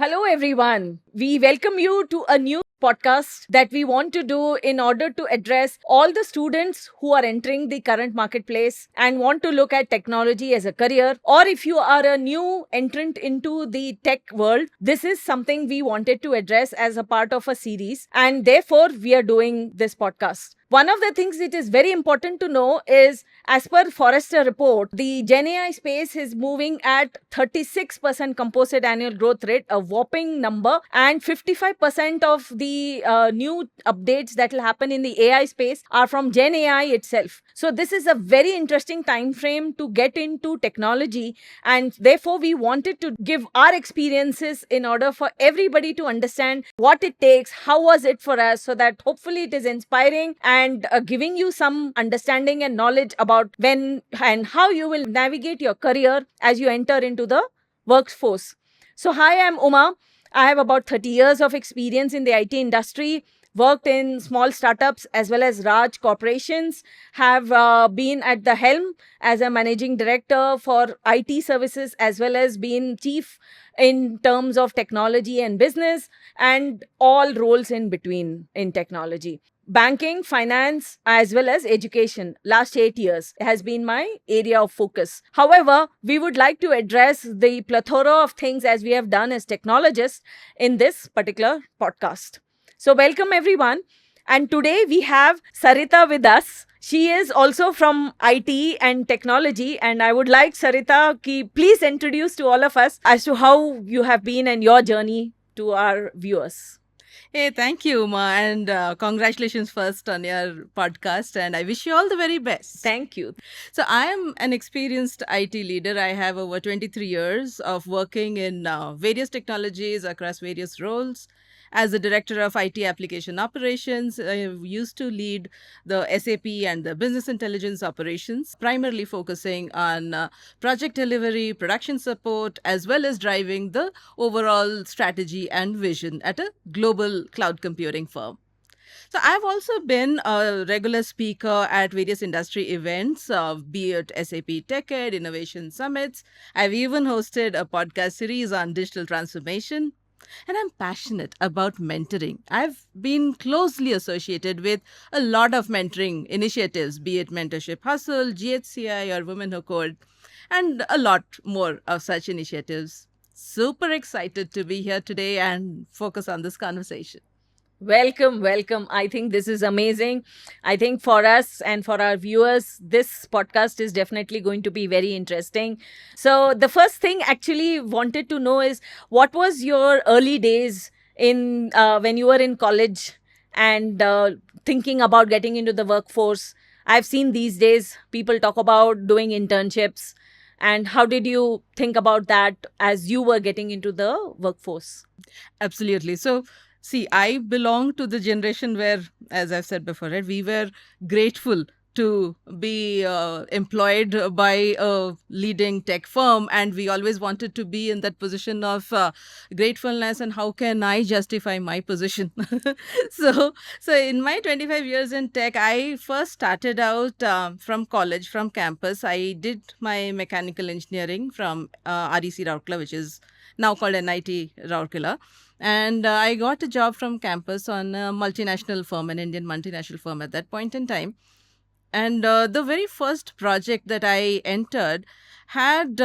Hello, everyone. We welcome you to a new podcast that we want to do in order to address all the students who are entering the current marketplace and want to look at technology as a career. Or if you are a new entrant into the tech world, this is something we wanted to address as a part of a series. And therefore, we are doing this podcast. One of the things it is very important to know is, as per Forrester report, the Gen AI space is moving at 36% composite annual growth rate, a whopping number, and 55% of the new updates that will happen in the AI space are from Gen AI itself. So this is a very interesting time frame to get into technology, and therefore we wanted to give our experiences in order for everybody to understand what it takes, how was it for us, so that hopefully it is inspiring and giving you some understanding and knowledge about when and how you will navigate your career as you enter into the workforce. So, hi, I'm Uma. I have about 30 years of experience in the IT industry, worked in small startups as well as large corporations, have been at the helm as a managing director for IT services as well as been chief in terms of technology and business and all roles in between in technology. Banking, finance, as well as education, last 8 years has been my area of focus. However, we would like to address the plethora of things as we have done as technologists in this particular podcast. So, welcome everyone. And today we have Sarita with us. She is also from IT and technology. And I would like Sarita ki please introduce to all of us as to how you have been and your journey to our viewers. Hey, thank you, Uma, and congratulations first on your podcast. And I wish you all the very best. Thank you. So, I am an experienced IT leader. I have over 23 years of working in various technologies across various roles. As the director of IT application operations, I used to lead the SAP and the business intelligence operations, primarily focusing on project delivery, production support, as well as driving the overall strategy and vision at a global cloud computing firm. So I've also been a regular speaker at various industry events, be it SAP TechEd, Innovation Summits. I've even hosted a podcast series on digital transformation. And I'm passionate about mentoring. I've been closely associated with a lot of mentoring initiatives, be it Mentorship Hustle, GHCI, or Women Who Code, and a lot more of such initiatives. Super excited to be here today and focus on this conversation. Welcome, welcome. I think this is amazing. I think for us and for our viewers, this podcast is definitely going to be very interesting. So, the first thing actually wanted to know is what was your early days in when you were in college and thinking about getting into the workforce? I've seen these days people talk about doing internships. And how did you think about that as you were getting into the workforce? Absolutely. So, see, I belong to the generation where, as I've said before, right, we were grateful to be employed by a leading tech firm, and we always wanted to be in that position of gratefulness and how can I justify my position. So in my 25 years in tech, I first started out from college, from campus. I did my mechanical engineering from REC Rourkela, which is now called NIT Rourkela. And I got a job from campus on a multinational firm, an Indian multinational firm at that point in time. And the very first project that I entered had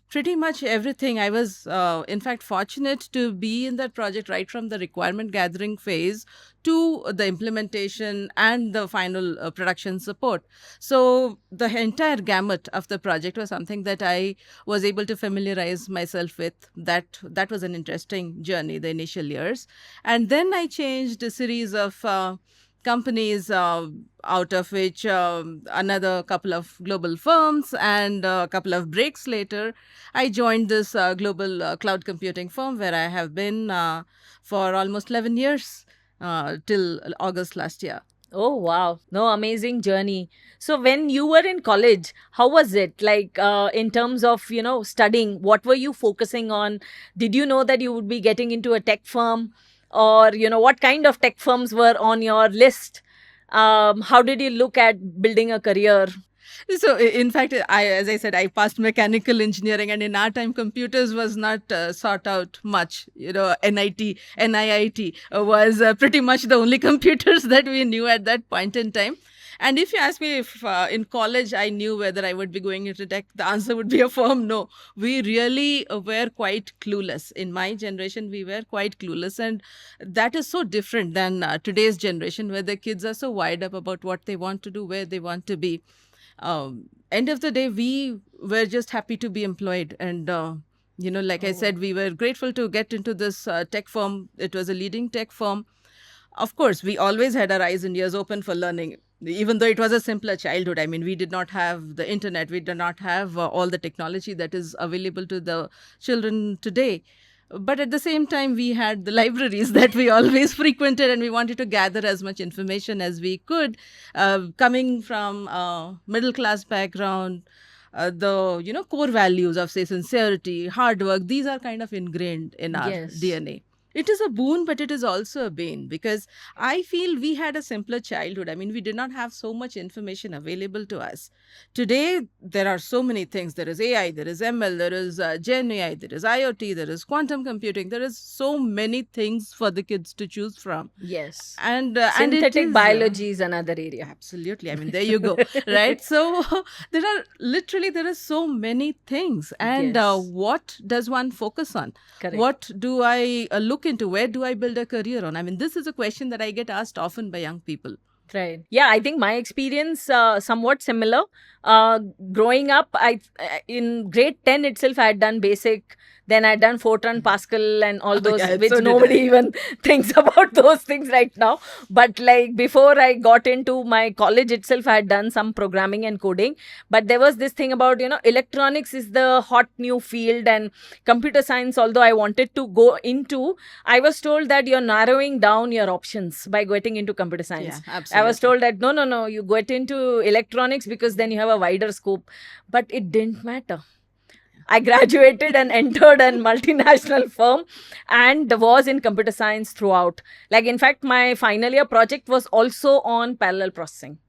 pretty much everything. I was, in fact, fortunate to be in that project right from the requirement gathering phase to the implementation and the final production support. So the entire gamut of the project was something that I was able to familiarize myself with. That was an interesting journey, the initial years. And then I changed a series of companies, out of which another couple of global firms, and a couple of breaks later, I joined this global cloud computing firm where I have been for almost 11 years till August last year. Oh, wow. No, amazing journey. So, when you were in college, how was it? Like, in terms of, studying, what were you focusing on? Did you know that you would be getting into a tech firm? Or, what kind of tech firms were on your list? How did you look at building a career? So, in fact, as I said, I passed mechanical engineering, and in our time, computers was not sought out much. NIIT was pretty much the only computers that we knew at that point in time. And if you ask me if in college I knew whether I would be going into tech, the answer would be a firm no. We really were quite clueless. In my generation, we were quite clueless. And that is so different than today's generation, where the kids are so wired up about what they want to do, where they want to be. End of the day, we were just happy to be employed. And, like I said, we were grateful to get into this tech firm. It was a leading tech firm. Of course, we always had our eyes and ears open for learning, even though it was a simpler childhood. I mean, we did not have the internet, we did not have all the technology that is available to the children today. But at the same time, we had the libraries that we always frequented, and we wanted to gather as much information as we could. Coming from middle class background, the core values of, say, sincerity, hard work, these are kind of ingrained in our Yes. DNA. It is a boon, but it is also a bane, because I feel we had a simpler childhood. I mean, we did not have so much information available to us. Today, there are so many things. There is AI, there is ML, there is Gen AI, there is IoT, there is quantum computing. There is so many things for the kids to choose from. Yes. And it Synthetic is, biology is another area. Absolutely. I mean, there you go. Right. So there are so many things. And Yes. what does one focus on? Correct. What do I look into? Where do I build a career on? I mean, this is a question that I get asked often by young people. Right. Yeah, I think my experience somewhat similar. Growing up, in grade 10 itself, I had done basic. Then I had done Fortran, Pascal, and all those, yeah, which so did nobody I. even thinks about those things right now. But like before I got into my college itself, I had done some programming and coding. But there was this thing about, electronics is the hot new field, and computer science, although I wanted to go into, I was told that you're narrowing down your options by getting into computer science. Yeah, absolutely. I was told that no, you get into electronics because then you have a wider scope. But it didn't matter. I graduated and entered a multinational firm and was in computer science throughout. Like, in fact, my final year project was also on parallel processing.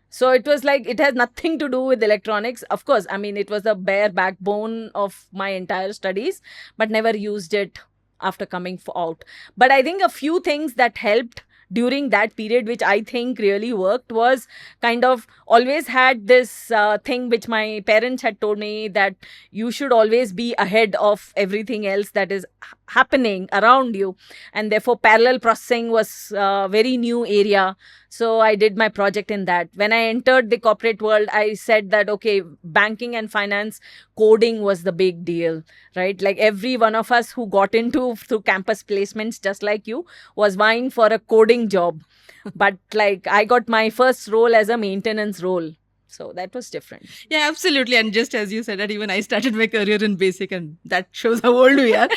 So it was like, it has nothing to do with electronics. Of course, I mean, it was the bare backbone of my entire studies, but never used it after coming out. But I think a few things that helped during that period, which I think really worked, was kind of always had this thing which my parents had told me, that you should always be ahead of everything else that is happening around you. And therefore, parallel processing was a very new area. So I did my project in that. When I entered the corporate world, I said that, okay, banking and finance, coding was the big deal, right? Like every one of us who got into through campus placements, just like you, was vying for a coding job. But like I got my first role as a maintenance role. So that was different. Yeah, absolutely. And just as you said that, even I started my career in basic, and that shows how old we are,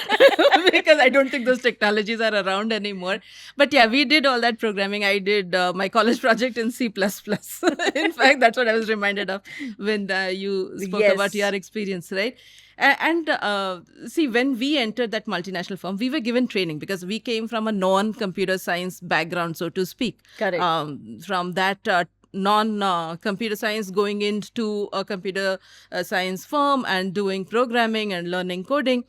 because I don't think those technologies are around anymore. But yeah, we did all that programming. I did my college project in C++. In fact, that's what I was reminded of when you spoke Yes. about your experience, right? And see, when we entered that multinational firm, we were given training because we came from a non-computer science background, so to speak. Correct. From that non-computer science, going into a computer science firm and doing programming and learning coding,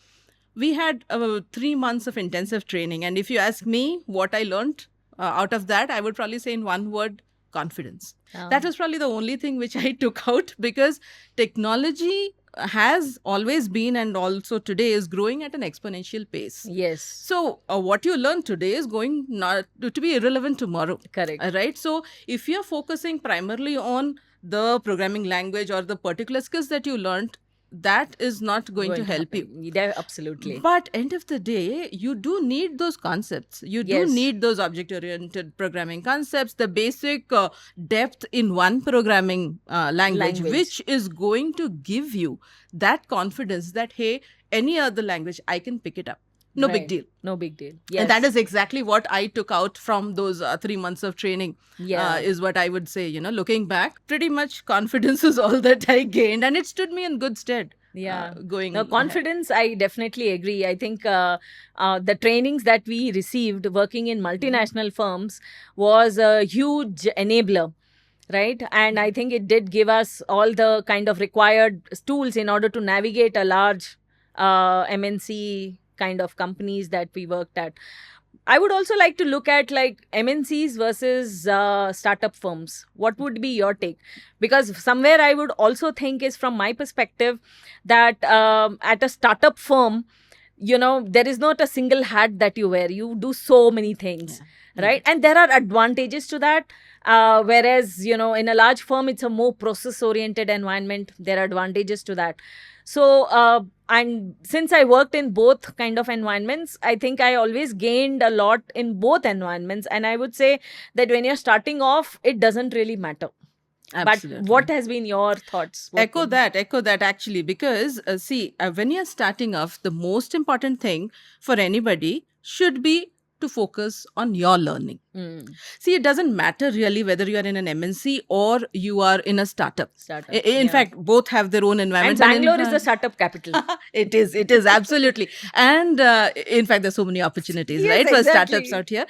we had 3 months of intensive training. And if you ask me what I learned out of that, I would probably say in one word, confidence. That was probably the only thing which I took out, because technology has always been, and also today is growing at an exponential pace. Yes. So what you learn today is going not to be irrelevant tomorrow. Correct. Right? So if you're focusing primarily on the programming language or the particular skills that you learned, that is not going to help you. Yeah, absolutely. But end of the day, you do need those concepts. You do Yes. need those object-oriented programming concepts, the basic depth in one programming language, which is going to give you that confidence that, hey, any other language, I can pick it up. No big Right. deal. No big deal. Yes. And that is exactly what I took out from those 3 months of training, Yeah. is what I would say. Looking back, pretty much confidence is all that I gained, and it stood me in good stead. Yeah. Going No, ahead. confidence, I definitely agree. I think the trainings that we received working in multinational firms was a huge enabler. right? And I think it did give us all the kind of required tools in order to navigate a large MNC kind of companies that we worked at. I would also like to look at like MNCs versus startup firms. What would be your take? Because somewhere I would also think is from my perspective that at a startup firm, there is not a single hat that you wear. You do so many things, right? And there are advantages to that. Whereas, in a large firm, it's a more process oriented environment. There are advantages to that. So, and since I worked in both kind of environments, I think I always gained a lot in both environments. And I would say that when you're starting off, it doesn't really matter. Absolutely. But what has been your thoughts? Echo that actually, because when you're starting off, the most important thing for anybody should be to focus on your learning. See, it doesn't matter really whether you are in an MNC or you are in a startup. In fact, both have their own And environments. Bangalore is the startup capital. It is absolutely. And in fact, there's so many opportunities, Yes, right, for exactly. startups out here.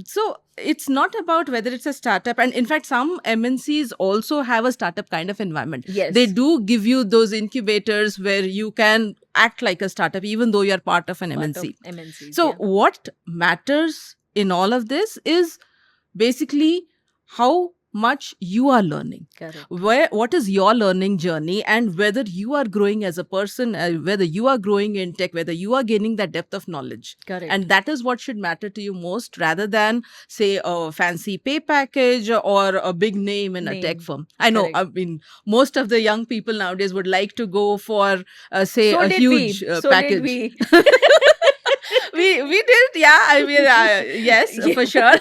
So it's not about whether it's a startup. And in fact, some MNCs also have a startup kind of environment. Yes. They do give you those incubators where you can act like a startup, even though you're part of an MNC. MNCs, So yeah. what matters in all of this is basically how much you are learning. Correct. What is your learning journey, and whether you are growing as a person, whether you are growing in tech, whether you are gaining that depth of knowledge. Correct. And that is what should matter to you most, rather than say a fancy pay package or a big name in a tech firm. I know, Correct. I mean, most of the young people nowadays would like to go for say So a did huge we. So package. did we did, yeah. I mean, yes, for sure.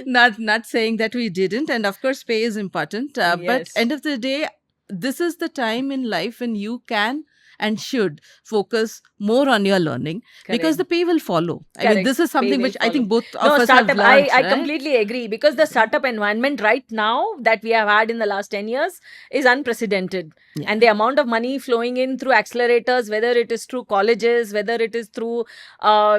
Not saying that we didn't, and of course, pay is important. But Yes. end of the day, this is the time in life when you can and should focus more on your learning, because Correct. the pay will follow. I Correct. mean, this is Pay something will which I think follow. both of us have startup. learned. I right? completely agree, because the startup environment right now that we have had in the last 10 years is unprecedented. Yeah. And the amount of money flowing in through accelerators, whether it is through colleges, whether it is through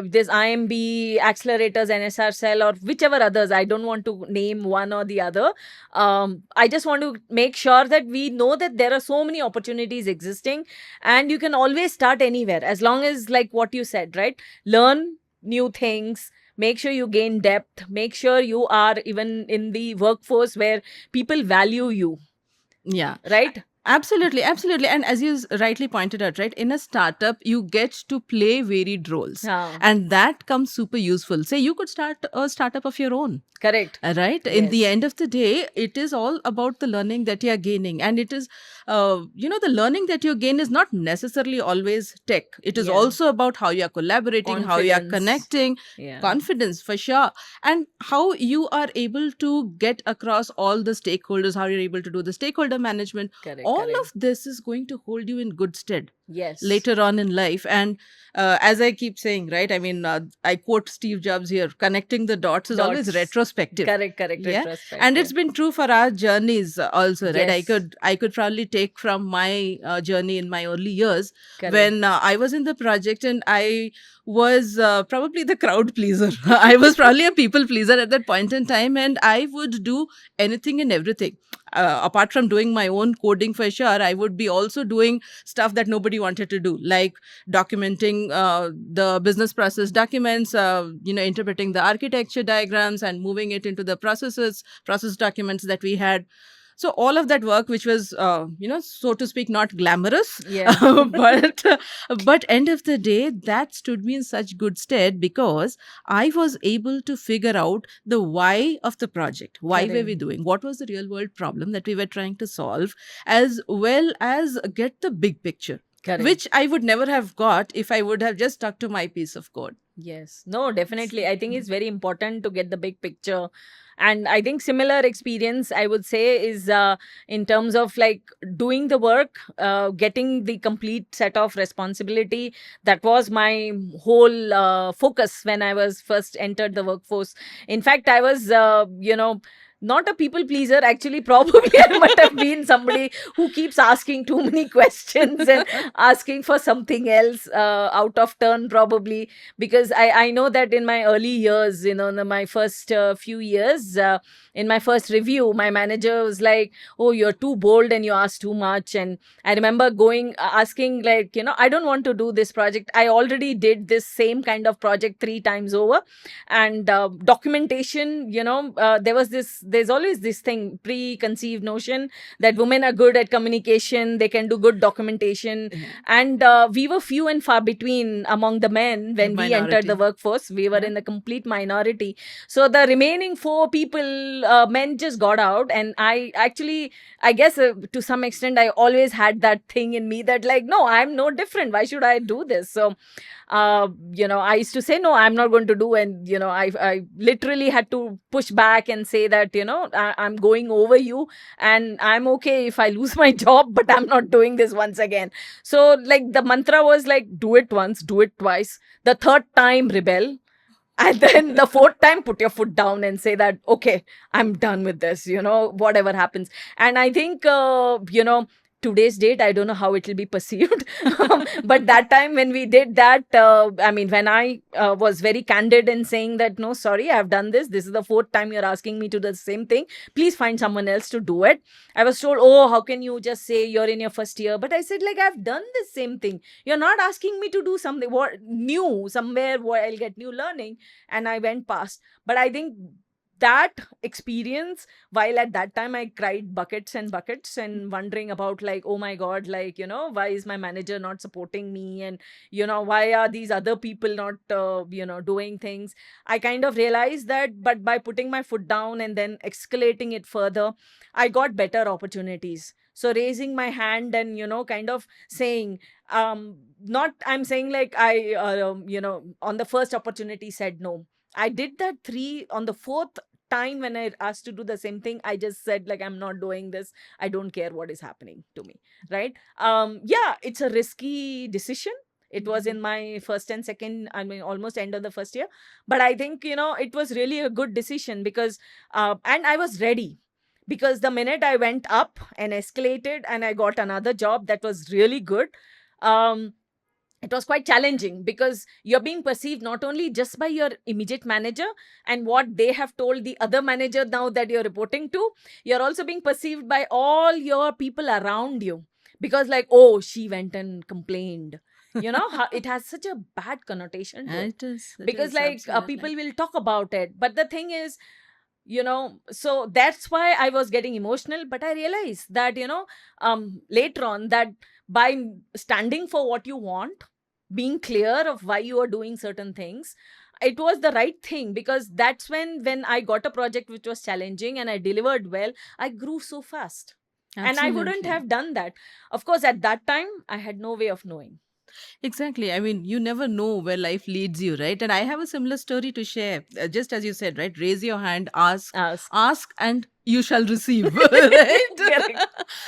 this IMB accelerators, NSR Cell, or whichever others, I don't want to name one or the other. I just want to make sure that we know that there are so many opportunities existing, and you can always start anywhere, as long as, like what you said, right? Learn new things, make sure you gain depth, make sure you are even in the workforce where people value you, Yeah. right? Absolutely. And as you rightly pointed out, right, in a startup, you get to play varied roles. Yeah. And that comes super useful. Say you could start a startup of your own. Correct. Right? In the Yes. end of the day, it is all about the learning that you are gaining. And it is, the learning that you gain is not necessarily always tech. It is Yeah. also about how you are collaborating, how you are Confidence. connecting, Yeah. confidence for sure, and how you are able to get across all the stakeholders, how you're able to do the stakeholder management. Correct. All correct. of this is going to hold you in good stead Yes. later on in life. And as I keep saying, right, I mean, I quote Steve Jobs here, connecting the dots is always Dots. retrospective. Correct. Yeah. Retrospective. And it's been true for our journeys also, right? Yes. I could probably take from my journey in my early years, Correct. when I was in the project, and I was probably the crowd pleaser. I was probably a people pleaser at that point in time, and I would do anything and everything. Apart from doing my own coding for sure, I would be also doing stuff that nobody wanted to do, like documenting the business process documents, interpreting the architecture diagrams and moving it into the process documents that we had. So all of that work, which was, so to speak, not glamorous, Yeah. but end of the day, that stood me in such good stead, because I was able to figure out the why of the project. Why were we Correct. doing? What was the real world problem that we were trying to solve, as well as get the big picture, Correct. which I would never have got if I would have just stuck to my piece of code. Yes. No, definitely. I think it's very important to get the big picture. And I think similar experience, I would say, is in terms of like doing the work, getting the complete set of responsibility. That was my whole focus when I was first entered the workforce. In fact, I was, not a people pleaser. Actually, probably I might have been somebody who keeps asking too many questions and asking for something else out of turn, probably. Because I know that in my early years, my first few years, in my first review, my manager was like, "Oh, you're too bold and you ask too much." And I remember asking, like, I don't want to do this project. I already did this same kind of project 3 times over. And documentation, there's always this thing, preconceived notion that women are good at communication, they can do good documentation. Yeah. And we were few and far between among the men when we entered the Minority. workforce. We were Yeah. in the complete minority. So the remaining 4 people, men, just got out. And I guess to some extent, I always had that thing in me that, like, no, I'm no different. Why should I do this? So I used to say, no, I'm not going to do. And, I literally had to push back and say that, I'm going over you, and I'm okay if I lose my job, but I'm not doing this once again. So, like, the mantra was like, do it once, do it twice. The third time, rebel. And then the fourth time, put your foot down and say that, okay, I'm done with this, whatever happens. And I think, today's date, I don't know how it will be perceived. But that time when we did that, when I was very candid in saying that, no, sorry, I've done this. This is the fourth time you're asking me to do the same thing. Please find someone else to do it. I was told, oh, how can you just say you're in your first year? But I said, like, I've done the same thing. You're not asking me to do something new, somewhere where I'll get new learning. And I went past. But I think that experience, while at that time I cried buckets and buckets and wondering about, like, oh my God, like, why is my manager not supporting me? And, why are these other people not, doing things? I kind of realized that, but by putting my foot down and then escalating it further, I got better opportunities. So raising my hand and, kind of saying, not, I'm saying like on the first opportunity said no. I did that on the fourth time when I asked to do the same thing, I just said, like, I'm not doing this. I don't care what is happening to me. Right. Yeah, it's a risky decision. It was in my first and second, almost end of the first year. But I think, it was really a good decision because, and I was ready. Because the minute I went up and escalated and I got another job that was really good, it was quite challenging because you're being perceived not only just by your immediate manager and what they have told the other manager now that you're reporting to, you're also being perceived by all your people around you. Because, like, oh, she went and complained. It has such a bad connotation to it. It is. Because, like, Absolutely. people will talk about it. But the thing is, so that's why I was getting emotional. But I realized that, later on, that by standing for what you want, being clear of why you are doing certain things, it was the right thing. Because that's when I got a project which was challenging and I delivered well, I grew so fast. And I wouldn't Absolutely. have done that. Of course, at that time, I had no way of knowing. Exactly. I mean, you never know where life leads you, right? And I have a similar story to share. Just as you said, right? Raise your hand, Ask. ask, and you shall receive, right? Correct.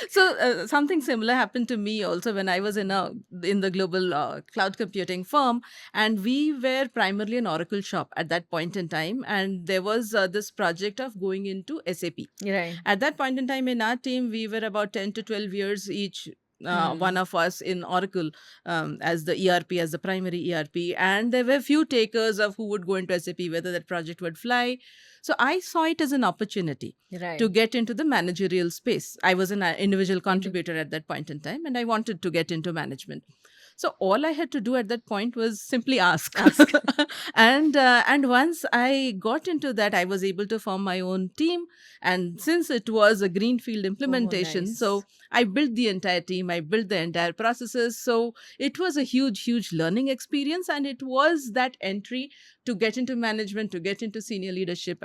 So something similar happened to me also when I was in the global cloud computing firm, and we were primarily an Oracle shop at that point in time, and there was this project of going into SAP. Right. At that point in time in our team, we were about 10 to 12 years each. One of us in Oracle as the ERP, as the primary ERP, and there were few takers of who would go into SAP, whether that project would fly. So I saw it as an opportunity Right. to get into the managerial space. I was an individual contributor at that point in time, and I wanted to get into management. So all I had to do at that point was simply ask. And once I got into that, I was able to form my own team. And since it was a greenfield implementation, nice. so I built the entire team, I built the entire processes. So it was a huge learning experience, and it was that entry to get into management, to get into senior leadership,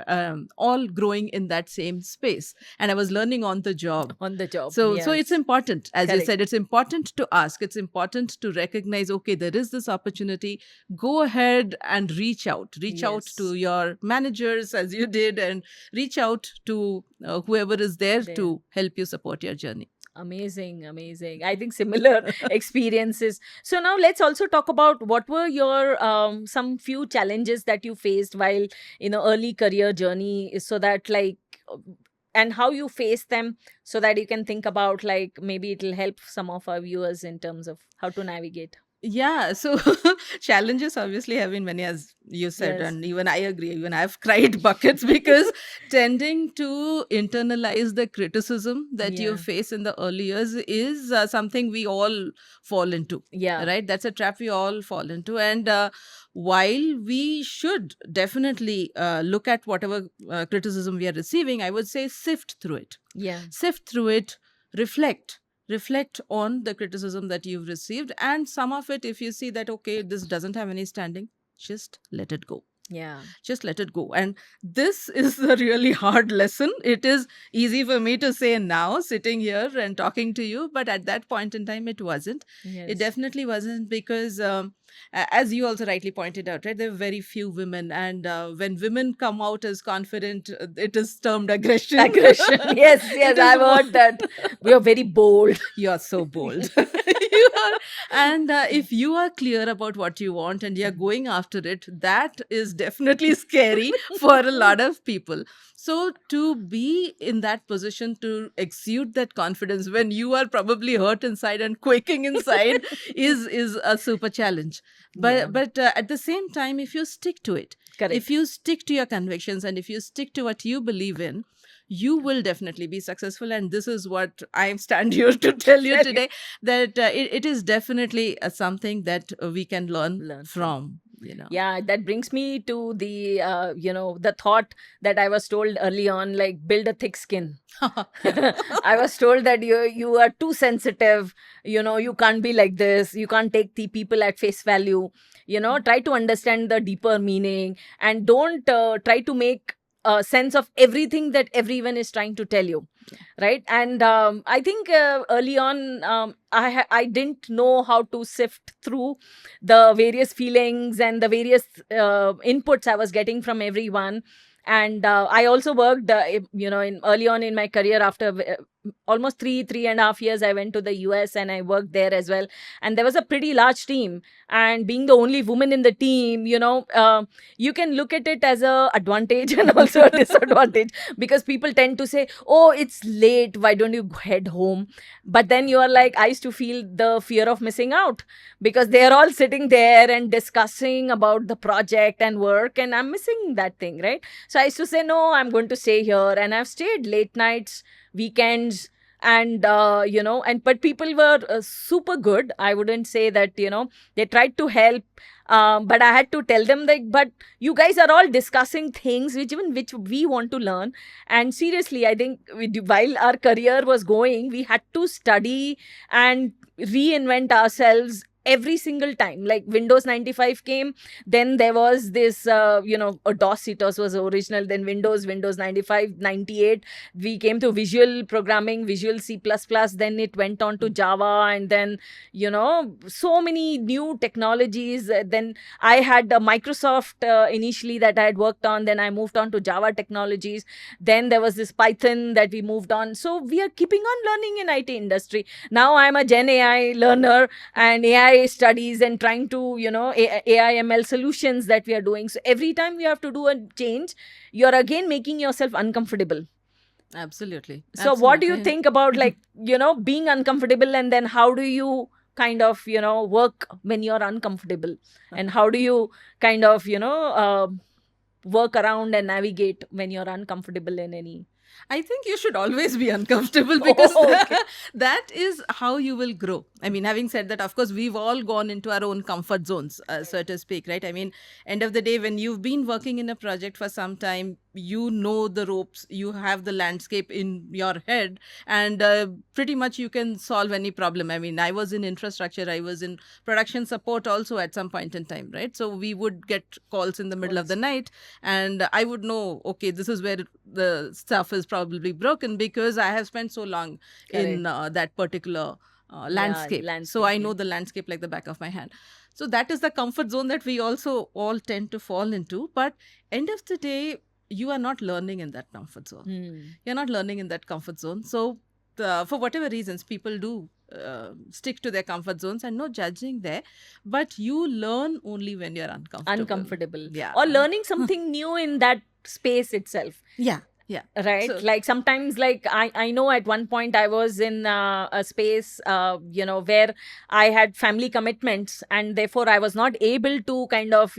all growing in that same space. And I was learning on the job. On the job. So yes. it's important, as you Correct. said, it's important to ask. It's important to recognize, okay, there is this opportunity. Go ahead and reach out. Reach out Yes. to your managers, as you did, and reach out to whoever is there There. to help you support your journey. Amazing. I think similar experiences. So now let's also talk about what were your some few challenges that you faced while early career journey, so that, like, and how you face them, so that you can think about, like, maybe it'll help some of our viewers in terms of how to navigate. Yeah, so challenges obviously have been many, as you said, Yes. and even I agree. Even I've cried buckets because tending to internalize the criticism that you Yeah. face in the early years is something we all fall into, Yeah. right? That's a trap we all fall into. And while we should definitely look at whatever criticism we are receiving, I would say sift through it. Yeah. Sift through it, reflect on the criticism that you've received, and some of it, if you see that okay, this doesn't have any standing, just let it go. Yeah. Just let it go. And this is a really hard lesson. It is easy for me to say now, sitting here and talking to you, but at that point in time, it wasn't. Yes. It definitely wasn't, because as you also rightly pointed out, right, there are very few women, and when women come out as confident, it is termed aggression. Aggression. Yes, It yes, is I've more- heard that. We are very bold. You're so bold. You are, and if you are clear about what you want and you're going after it, that is definitely scary for a lot of people. So to be in that position, to exude that confidence when you are probably hurt inside and quaking inside, is a super challenge. But Yeah. at the same time, if you stick to it, Correct. if you stick to your convictions, and if you stick to what you believe in, you will definitely be successful. And this is what I stand here to tell you today, that it is definitely something that we can learn from. Yeah, that brings me to the the thought that I was told early on, like, build a thick skin. I was told that you are too sensitive, you can't be like this, you can't take the people at face value, try to understand the deeper meaning, and don't try to make sense of everything that everyone is trying to tell you. Right. And I think early on, I didn't know how to sift through the various feelings and the various inputs I was getting from everyone. And I also worked in early on in my career. After almost 3.5 years, I went to the US and I worked there as well. And there was a pretty large team, and being the only woman in the team, you can look at it as a advantage and also a disadvantage, because people tend to say, oh, it's late, why don't you head home? But then you are like, I used to feel the fear of missing out, because they're all sitting there and discussing about the project and work, and I'm missing that thing, right? So I used to say, no, I'm going to stay here. And I've stayed late nights, weekends, and but people were super good. I wouldn't say that, they tried to help, but I had to tell them, like, but you guys are all discussing things which we want to learn. And seriously, I think while our career was going, we had to study and reinvent ourselves every single time. Like, Windows 95 came, then there was this a DOS. It was original, then Windows 95, 98, we came to visual programming, Visual C++, then it went on to Java, and then so many new technologies. Then I had Microsoft initially that I had worked on, then I moved on to Java technologies, then there was this Python that we moved on. So we are keeping on learning in IT industry. Now I'm a Gen AI learner and AI studies, and trying to AI ML solutions that we are doing. So every time we have to do a change, you're again making yourself uncomfortable. Absolutely. So what do you Absolutely. think about, like, being uncomfortable, and then how do you kind of work when you're uncomfortable, and how do you kind of work around and navigate when you're uncomfortable in any? I think you should always be uncomfortable, because okay. that is how you will grow. I mean, having said that, of course, we've all gone into our own comfort zones, so to speak, right? I mean, end of the day, when you've been working in a project for some time, you know the ropes, you have the landscape in your head, and pretty much you can solve any problem. I mean, I was in infrastructure, I was in production support also at some point in time, right? So we would get calls in the middle of the night, and I would know, okay, this is where the stuff is probably broken, because I have spent so long in that particular landscape. So I know the landscape like the back of my hand. So that is the comfort zone that we also all tend to fall into. But end of the day, you are not learning in that comfort zone. You're not learning in that comfort zone. So for whatever reasons, people do stick to their comfort zones, and no judging there. But you learn only when you're uncomfortable. Uncomfortable. Yeah. Or learning something new in that space itself. Yeah. Yeah. Right. So Like sometimes, like I know at one point I was in a space, where I had family commitments, and therefore I was not able to kind of,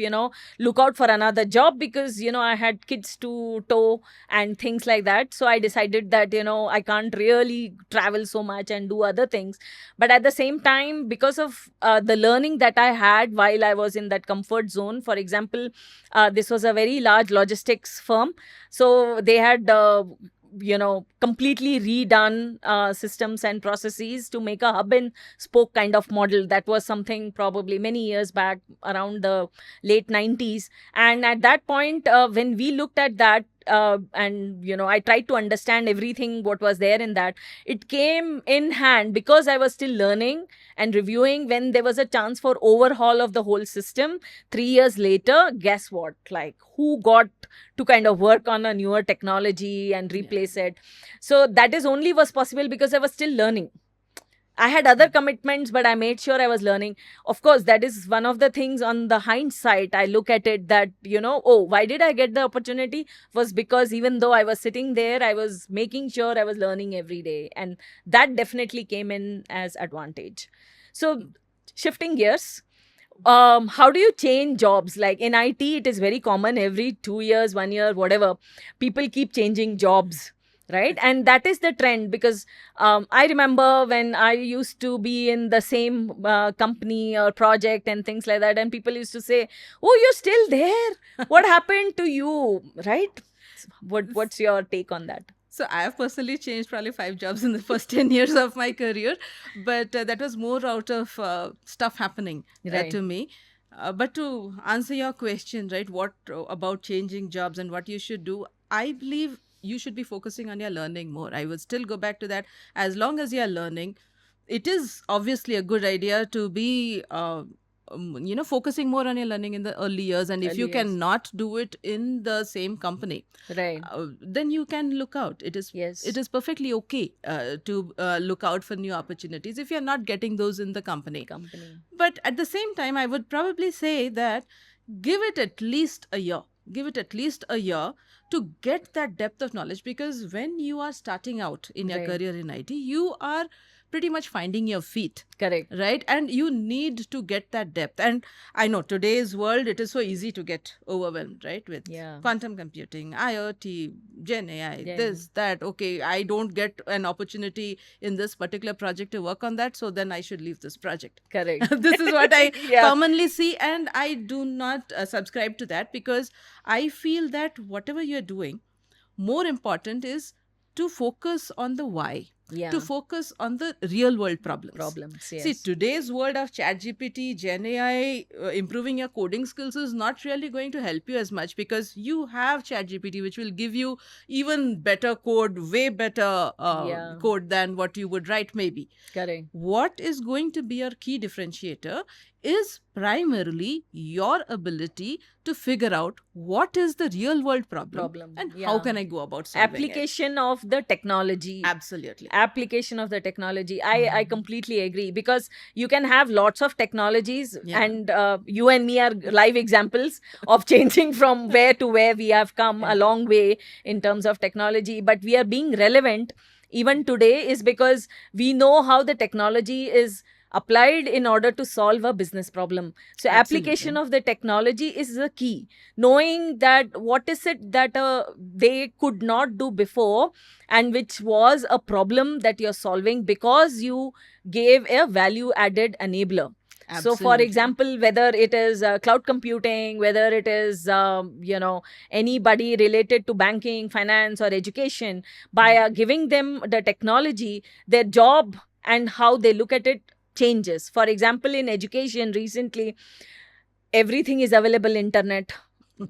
look out for another job because, I had kids to tow and things like that. So I decided that, I can't really travel so much and do other things. But at the same time, because of the learning that I had while I was in that comfort zone, for example, this was a very large logistics firm, so they had completely redone systems and processes to make a hub and spoke kind of model. That was something probably many years back, around the late 90s. And at that point, when we looked at that, and I tried to understand everything what was there in that, it came in hand because I was still learning and reviewing. When there was a chance for overhaul of the whole system 3 years later, guess what, like who got to kind of work on a newer technology and replace it. So that is only was possible because I was still learning. I had other commitments, but I made sure I was learning. Of course, that is one of the things on the hindsight. I look at it that, oh, why did I get the opportunity? Was because even though I was sitting there, I was making sure I was learning every day. And that definitely came in as advantage. So shifting gears, how do you change jobs? Like in IT, it is very common every 2 years, 1 year, whatever, people keep changing jobs, right? And that is the trend because I remember when I used to be in the same company or project and things like that, and people used to say, oh, you're still there, what happened to you, right? What's your take on that? So I have personally changed probably 5 jobs in the first 10 years of my career, but that was more out of stuff happening Right. to me. But to answer your question, right, what about changing jobs and what you should do, I believe you should be focusing on your learning more. I would still go back to that. As long as you are learning, it is obviously a good idea to be focusing more on your learning in the early years, and if Early you years. cannot do it in the same company, Right. then you can look out. Yes. It is perfectly okay to look out for new opportunities if you're not getting those in the company. But at the same time, I would probably say that give it at least a year. Give it at least a year to get that depth of knowledge, because when you are starting out in your Right. career in IT, you are pretty much finding your feet. Correct. Right? And you need to get that depth. And I know today's world, it is so easy to get overwhelmed, right? With Yeah. quantum computing, IoT, Gen AI, Gen. this, that. Okay, I don't get an opportunity in this particular project to work on that, so then I should leave this project. Correct. This is what I Yeah. commonly see, and I do not subscribe to that, because I feel that whatever you're doing, more important is to focus on the why. Yeah. To focus on the real world problems. Yes. See, today's world of ChatGPT, Gen AI, improving your coding skills is not really going to help you as much, because you have ChatGPT, which will give you even better code, way better Yeah. code than what you would write, maybe. Correct. What is going to be your key differentiator is primarily your ability to figure out what is the real world problem, and how can I go about solving Application of the technology. it. Absolutely. Application of the technology. I completely agree, because you can have lots of technologies, Yeah. and you and me are live examples of changing from where to where we have come a long way in terms of technology. But we are being relevant even today is because we know how the technology is applied in order to solve a business problem. So application Absolutely. of the technology is the key. Knowing that what is it that they could not do before, and which was a problem that you're solving because you gave a value added enabler. So, for Absolutely. example, whether it is cloud computing, whether it is, anybody related to banking, finance, or education, by giving them the technology, their job and how they look at it changes. For example, in education recently, everything is available internet,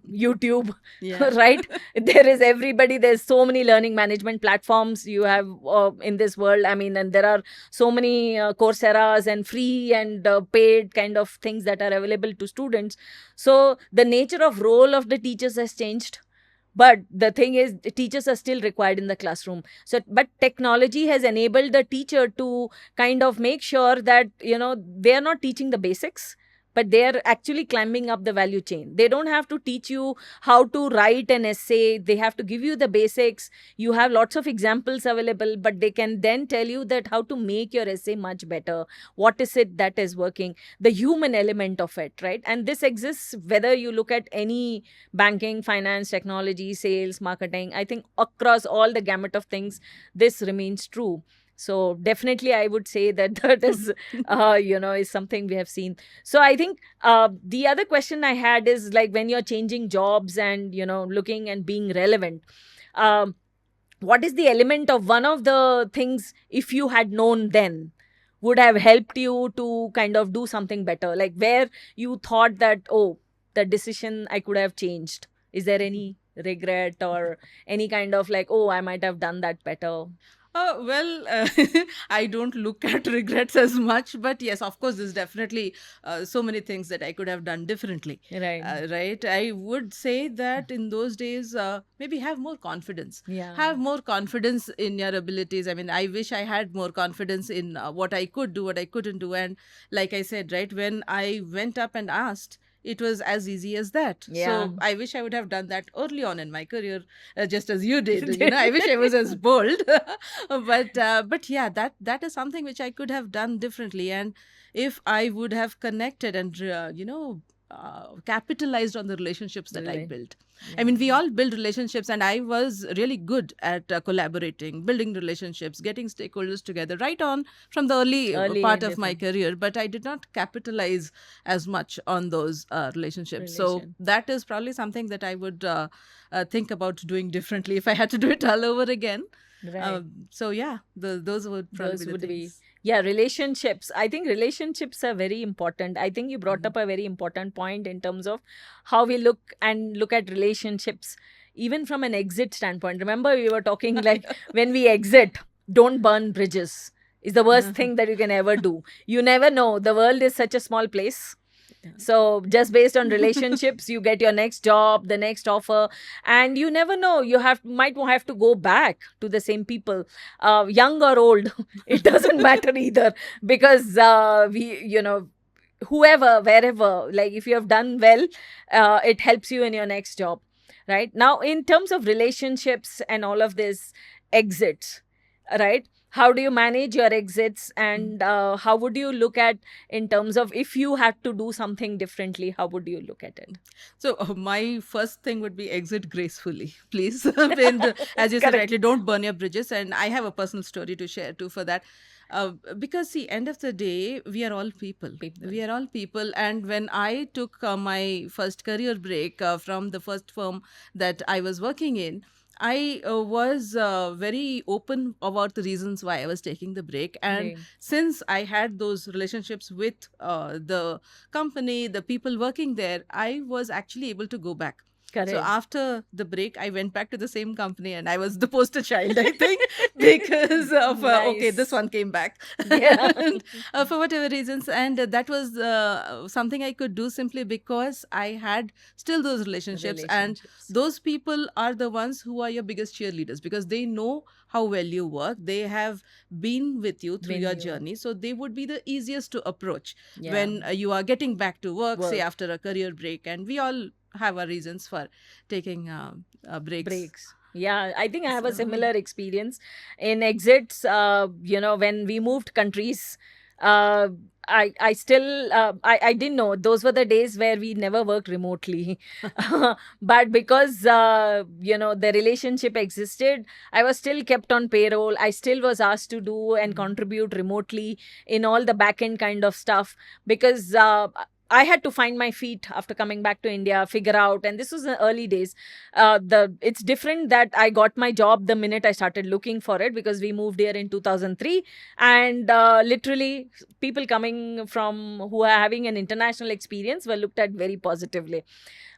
YouTube, Yeah. right? There is everybody. There's so many learning management platforms you have in this world. I mean, and there are so many Coursera's and free and paid kind of things that are available to students. So the nature of role of the teachers has changed. But the thing is, the teachers are still required in the classroom. So, but technology has enabled the teacher to kind of make sure that, they are not teaching the basics, but they're actually climbing up the value chain. They don't have to teach you how to write an essay. They have to give you the basics. You have lots of examples available, but they can then tell you that how to make your essay much better. What is it that is working? The human element of it, right? And this exists whether you look at any banking, finance, technology, sales, marketing. I think across all the gamut of things, this remains true. So definitely, I would say that that is, is something we have seen. So I think the other question I had is like when you're changing jobs and looking and being relevant. Um, what is the element of one of the things, if you had known then, would have helped you to kind of do something better? Like where you thought that, oh, the decision I could have changed. Is there any regret or any kind of like, oh, I might have done that better? I don't look at regrets as much, but yes, of course, there's definitely so many things that I could have done differently. Right. Right. I would say that in those days, maybe have more confidence. Yeah. Have more confidence in your abilities. I mean, I wish I had more confidence in what I could do, what I couldn't do. And like I said, right, when I went up and asked, it was as easy as that. Yeah. So I wish I would have done that early on in my career, just as you did. I wish I was as bold. But yeah, that is something which I could have done differently. And if I would have connected and capitalized on the relationships that I Right. built. Yeah. I mean, we all build relationships, and I was really good at collaborating, building relationships, getting stakeholders together right on from the early part of my career. But I did not capitalize as much on those relationships. So that is probably something that I would think about doing differently if I had to do it all over again. Right. So yeah, those would probably Those be the would be- things. Yeah, relationships. I think relationships are very important. I think you brought Mhm. up a very important point in terms of how we look at relationships, even from an exit standpoint. Remember, we were talking like when we exit, don't burn bridges. Is the worst Uh-huh. thing that you can ever do. You never know. The world is such a small place. Yeah. So just based on relationships, you get your next job, the next offer, and you never know. You might have to go back to the same people, young or old. It doesn't matter either, because whoever, wherever, like if you have done well, it helps you in your next job, right? Now, in terms of relationships and all of this exits, right? How do you manage your exits, and how would you look at in terms of if you had to do something differently, how would you look at it? So my first thing would be exit gracefully, please. And as you said Correct. rightly, don't burn your bridges. And I have a personal story to share too for that. Because see, end of the day, we are all people. People. We are all people. And when I took my first career break from the first firm that I was working in, I was very open about the reasons why I was taking the break. And Right. since I had those relationships with the company, the people working there, I was actually able to go back. Correct. So after the break, I went back to the same company, and I was the poster child, I think, because of okay, Nice. this one came back, Yeah. and, for whatever reasons, and that was something I could do simply because I had still those relationships, and those people are the ones who are your biggest cheerleaders because they know how well you work. They have been with you through your journey, so they would be the easiest to approach when you are getting back to work, say after a career break. And we all have our reasons for taking breaks. Yeah, I think I have a So- similar experience in exits. When we moved countries, I still I didn't know those were the days where we never worked remotely, but because the relationship existed, I was still kept on payroll. I still was asked to do and contribute remotely in all the back end kind of stuff because I had to find my feet after coming back to India, figure out, and this was the early days. It's different that I got my job the minute I started looking for it because we moved here in 2003, and literally people coming from who are having an international experience were looked at very positively.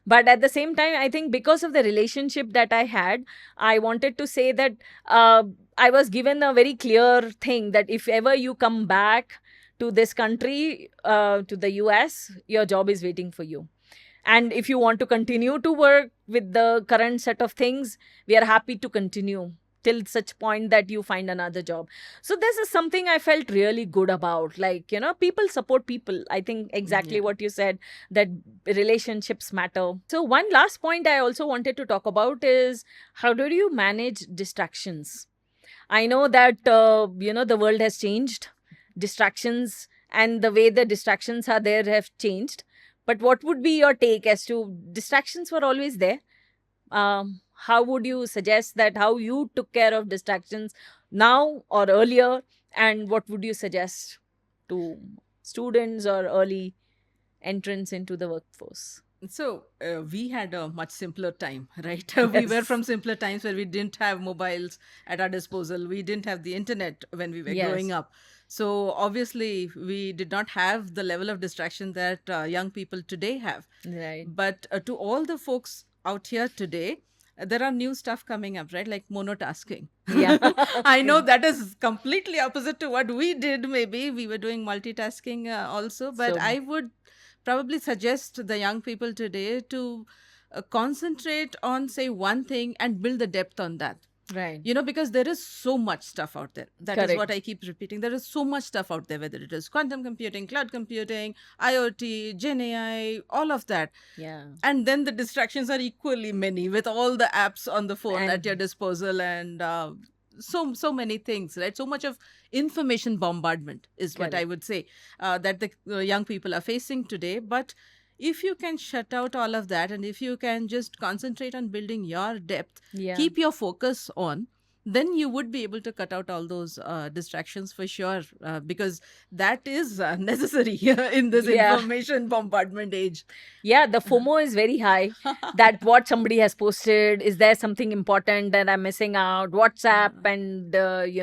But at the same time, I think because of the relationship that I had, I wanted to say that I was given a very clear thing that if ever you come back to this country, to the US, your job is waiting for you. And if you want to continue to work with the current set of things, we are happy to continue. till such point that you find another job. So this is something I felt really good about. Like, people support people. I think exactly Yeah. what you said, that relationships matter. So one last point I also wanted to talk about is, how do you manage distractions? I know that, the world has changed. Distractions and the way the distractions are there have changed. But what would be your take as to distractions were always there? How would you suggest that how you took care of distractions now or earlier? And what would you suggest to students or early entrants into the workforce? So we had a much simpler time, right? We were Yes. from simpler times where we didn't have mobiles at our disposal. We didn't have the internet when we were growing Yes. up. So obviously, we did not have the level of distraction that young people today have. Right. But to all the folks out here today, there are new stuff coming up, right? Like monotasking. Yeah. I know that is completely opposite to what we did. Maybe we were doing multitasking also, but So, I would probably suggest the young people today to concentrate on, say, one thing and build the depth on that. right. Because there is so much stuff out there. That is Correct. what I keep repeating. There is so much stuff out there, whether it is quantum computing, cloud computing, IoT, Gen AI, all of that. Yeah. And then the distractions are equally many with all the apps on the phone at And your disposal, and so many things, right? So much of information bombardment is what I correct. would say that the young people are facing today. But if you can shut out all of that, and if you can just concentrate on building your depth, Yeah. keep your focus on, then you would be able to cut out all those distractions for sure, because that is necessary in this Yeah. information bombardment age. Yeah, the FOMO is very high. That what somebody has posted, is there something important that I'm missing out? WhatsApp and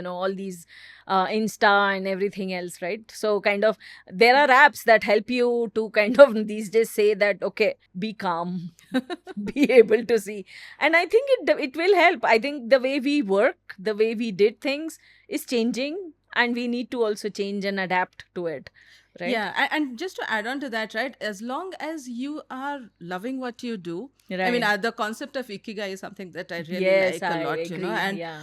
all these Insta and everything else, right? So kind of there are apps that help you to kind of these days say that, okay, be calm, be able to see. And I think it will help. I think the way we work, the way we did things is changing, and we need to also change and adapt to it, right? Yeah, and just to add on to that, right? As long as you are loving what you do, I mean, Right. the concept of ikigai is something that I really Yes, like a I lot, agree. and Yeah.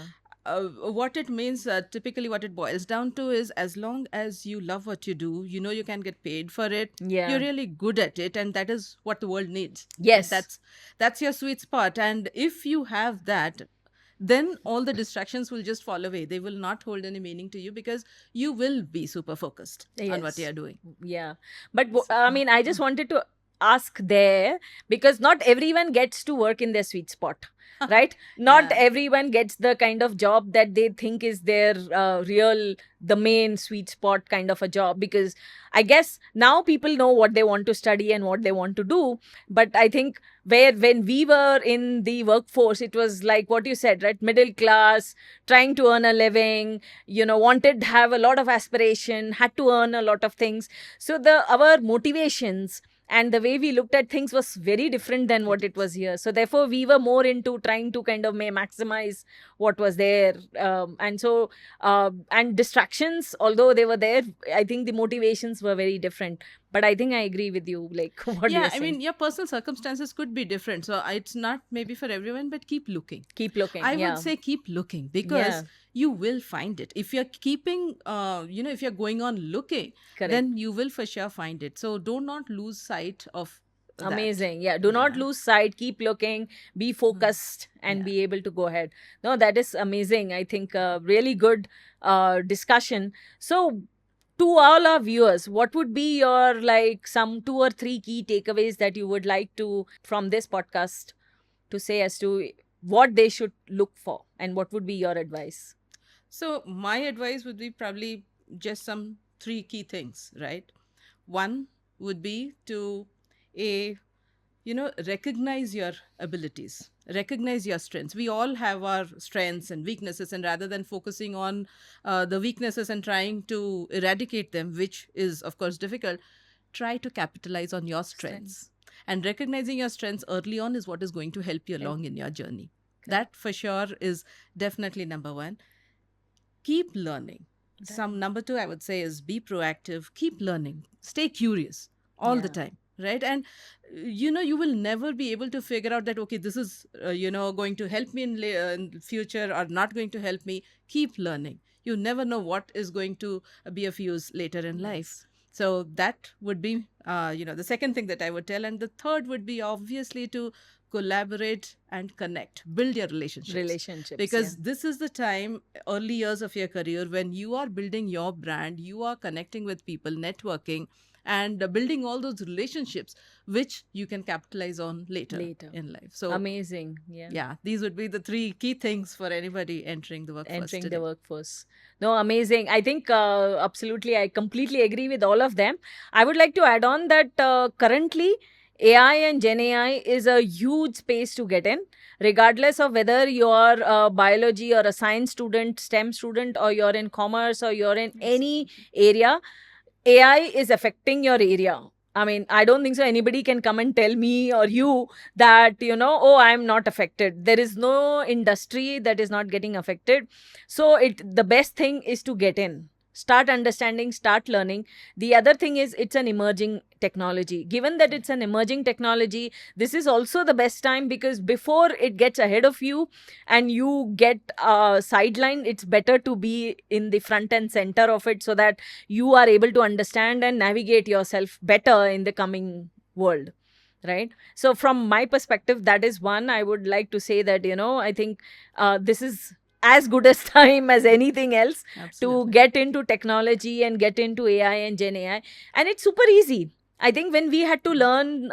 what it means, typically, what it boils down to is, as long as you love what you do, you can get paid for it. Yeah. You're really good at it, and that is what the world needs. Yes. That's your sweet spot, and if you have that, then all the distractions will just fall away. They will not hold any meaning to you because you will be super focused on what Yes. you're doing. Yeah. But I mean, I just wanted to ask there, because not everyone gets to work in their sweet spot, right? Not Yeah. everyone gets the kind of job that they think is their the main sweet spot kind of a job, because I guess now people know what they want to study and what they want to do. But I think when we were in the workforce, it was like what you said, right? Middle class, trying to earn a living, wanted to have a lot of aspiration, had to earn a lot of things. So our motivations and the way we looked at things was very different than what it was here. So therefore we were more into trying to kind of maximize what was there. And distractions, although they were there, I think the motivations were very different. But I think I agree with you, like what you're Yeah, I saying. mean, your personal circumstances could be different. So it's not maybe for everyone, but keep looking. Keep looking. I Yeah. would say keep looking, because Yeah. you will find it. If you're keeping, if you're going on looking, Correct. then you will for sure find it. So do not lose sight of that. Amazing. Yeah. Do not Yeah. lose sight. Keep looking. Be focused and Yeah. be able to go ahead. No, that is amazing. I think really good discussion. So, to all our viewers, what would be your some 2 or 3 key takeaways that you would like to from this podcast to say as to what they should look for, and what would be your advice? So my advice would be probably just some 3 key things, right? One would be to recognize your abilities, recognize your strengths. We all have our strengths and weaknesses, and rather than focusing on the weaknesses and trying to eradicate them, which is of course difficult, try to capitalize on your strengths. And recognizing your strengths early on is what is going to help you along in your journey. That for sure is definitely number one. Keep learning. Some number two I would say is be proactive. Keep learning. Stay curious all the time. right? And you will never be able to figure out that, okay, this is going to help me in the future or not going to help me. Keep learning. You never know what is going to be of use later in life. Yes. So that would be the second thing that I would tell. And the third would be obviously to collaborate and connect, build your relationships, Relationships. because this is the time, early years of your career, when you are building your brand, you are connecting with people, networking, and building all those relationships which you can capitalize on later in life. So amazing. yeah, these would be the three key things for anybody entering the workforce Entering today. the workforce. No, amazing. I think absolutely, I completely agree with all of them. I would like to add on that currently AI and Gen AI is a huge space to get in, regardless of whether you're a biology or a science student, STEM student, or you're in commerce or you're in any area. AI is affecting your area. I mean, I don't think so. Anybody can come and tell me or you that, oh, I'm not affected. There is no industry that is not getting affected. So the best thing is to get in, start understanding, start learning. The other thing is it's an emerging technology. Given that it's an emerging technology, this is also the best time, because before it gets ahead of you and you get sidelined, it's better to be in the front and center of it, so that you are able to understand and navigate yourself better in the coming world, right? So from my perspective, that is one. I would like to say that, I think this is as good as time as anything else to get into technology and get into AI and Gen AI. And it's super easy. I think when we had to learn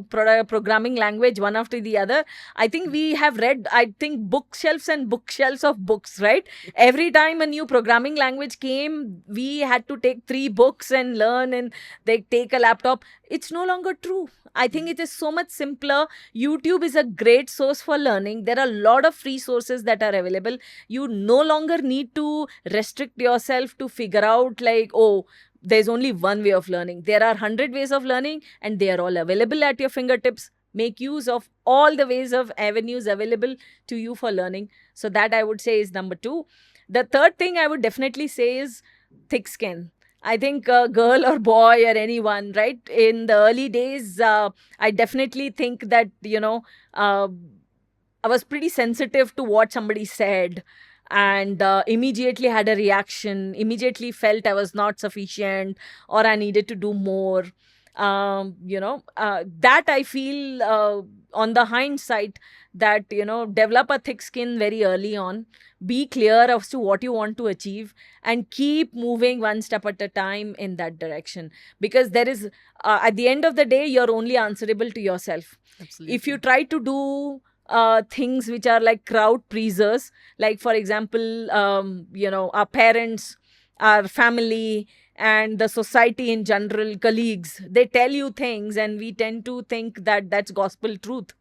programming language one after the other, I think we have read, I think, bookshelves and bookshelves of books, right? Every time a new programming language came, we had to take 3 books and learn, and they take a laptop. It's no longer true. I think it is so much simpler. YouTube is a great source for learning. There are a lot of free sources that are available. You no longer need to restrict yourself to figure out like, oh, there's only one way of learning. There are 100 ways of learning, and they are all available at your fingertips. Make use of all the ways of avenues available to you for learning. So that, I would say, is number 2. The third thing I would definitely say is thick skin. I think a girl or boy or anyone, right? In the early days, I definitely think that, I was pretty sensitive to what somebody said, and immediately had a reaction, immediately felt I was not sufficient or I needed to do more. That I feel on the hindsight, that, develop a thick skin very early on, be clear as to what you want to achieve, and keep moving one step at a time in that direction. Because there is, at the end of the day, you're only answerable to yourself. Absolutely. If you try to do things which are like crowd pleasers, like for example, our parents, our family, and the society in general, colleagues, they tell you things and we tend to think that that's gospel truth.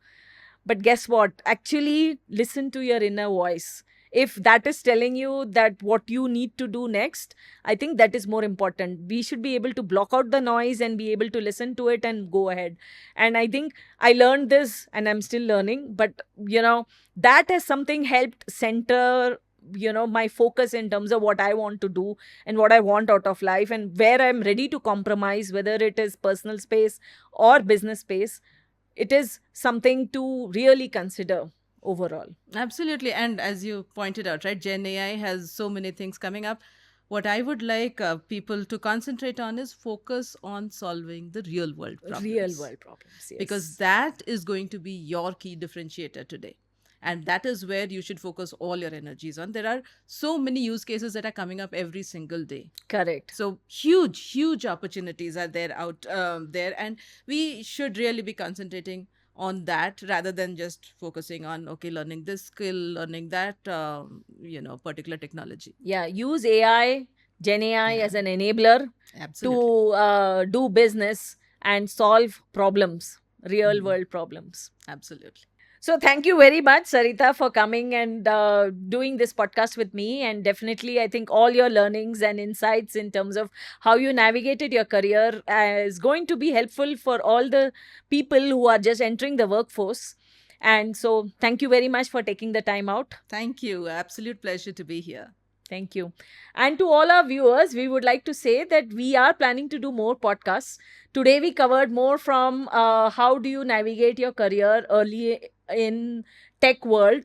But guess what? Actually, listen to your inner voice. If that is telling you that what you need to do next, I think that is more important. We should be able to block out the noise and be able to listen to it and go ahead. And I think I learned this and I'm still learning, but that has something helped center my focus in terms of what I want to do and what I want out of life, and where I'm ready to compromise, whether it is personal space or business space. It is something to really consider overall. Absolutely. And as you pointed out, right, Gen AI has so many things coming up. What I would like people to concentrate on is focus on solving the real world problems. Real world problems, yes. Because that is going to be your key differentiator today. And that is where you should focus all your energies on. There are so many use cases that are coming up every single day. Correct. So huge opportunities are there out there. And we should really be concentrating on that rather than just focusing on, okay, learning this skill, learning that, particular technology. Yeah, use AI, Gen AI as an enabler to do business and solve problems, real world problems. Absolutely. So thank you very much, Sarita, for coming and doing this podcast with me. And definitely, I think all your learnings and insights in terms of how you navigated your career is going to be helpful for all the people who are just entering the workforce. And so thank you very much for taking the time out. Thank you. Absolute pleasure to be here. Thank you. And to all our viewers, we would like to say that we are planning to do more podcasts. Today, we covered more from how do you navigate your career early in tech world.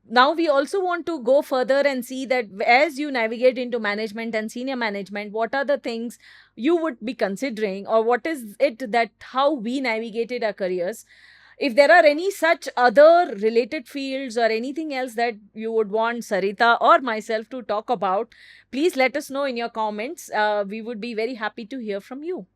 Now we also want to go further and see that as you navigate into management and senior management, what are the things you would be considering, or what is it that how we navigated our careers. If there are any such other related fields or anything else that you would want Sarita or myself to talk about, please let us know in your comments. We would be very happy to hear from you.